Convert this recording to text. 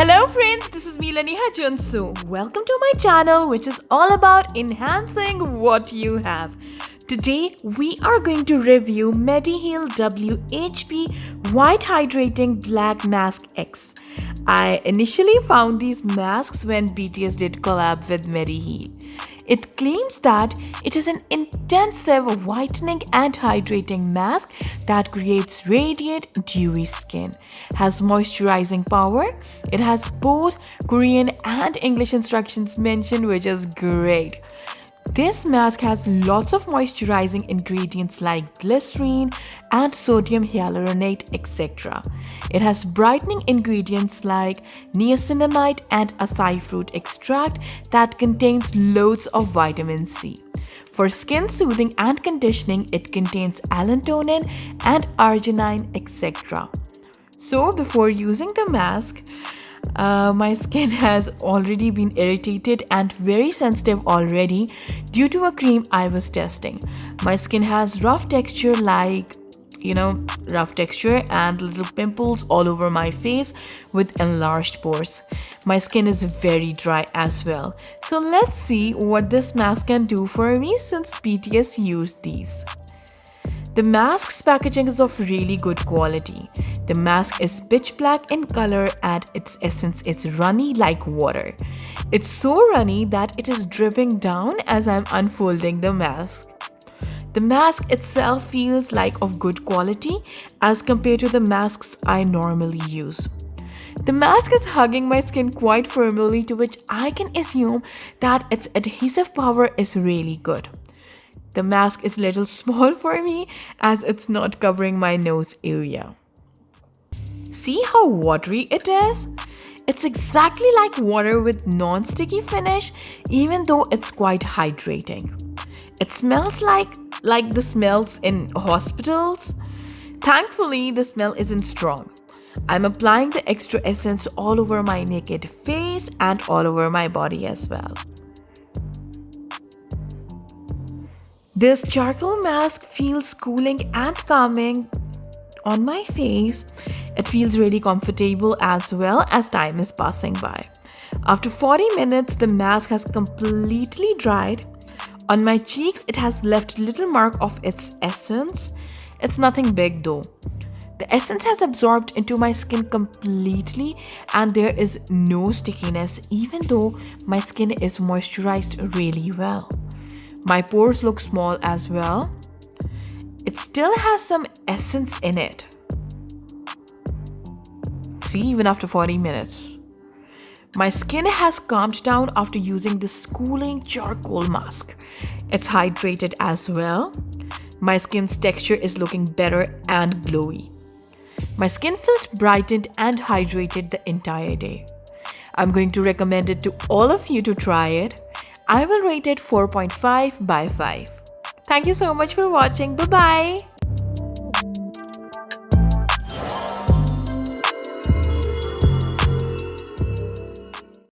Hello friends, this is me Lani Hajunsu. Welcome to my channel which is all about enhancing what you have. Today we are going to review Mediheal W.H.P White Hydrating Black Mask X. I initially found these masks when BTS did collab with Mediheal. It claims that it is an intensive whitening and hydrating mask that creates radiant, dewy skin, has moisturizing power. It has both Korean and English instructions mentioned, which is great. This mask has lots of moisturizing ingredients like glycerin and sodium hyaluronate, etc. It has brightening ingredients like niacinamide and acai fruit extract that contains loads of vitamin C. For skin soothing and conditioning, it contains allantoin and arginine, etc. So before using the mask, my skin has already been irritated and very sensitive already due to a cream I was testing. My skin has rough texture and little pimples all over my face with enlarged pores. My skin is very dry as well. So let's see what this mask can do for me since BTS used these. The mask's packaging is of really good quality. The mask is pitch black in color and its essence is runny like water. It's so runny that it is dripping down as I'm unfolding the mask. The mask itself feels like of good quality as compared to the masks I normally use. The mask is hugging my skin quite firmly, to which I can assume that its adhesive power is really good. The mask is a little small for me as it's not covering my nose area. See how watery it is? It's exactly like water with non-sticky finish, even though it's quite hydrating. It smells like the smells in hospitals. Thankfully, the smell isn't strong. I'm applying the extra essence all over my naked face and all over my body as well. This charcoal mask feels cooling and calming on my face. It feels really comfortable as well as time is passing by. After 40 minutes, the mask has completely dried. On my cheeks, it has left a little mark of its essence. It's nothing big though. The essence has absorbed into my skin completely and there is no stickiness, even though my skin is moisturized really well. My pores look small as well. It still has some essence in it. See, even after 40 minutes. My skin has calmed down after using this cooling charcoal mask. It's hydrated as well. My skin's texture is looking better and glowy. My skin felt brightened and hydrated the entire day. I'm going to recommend it to all of you to try it. I will rate it 4.5 by 5. Thank you so much for watching. Bye-bye.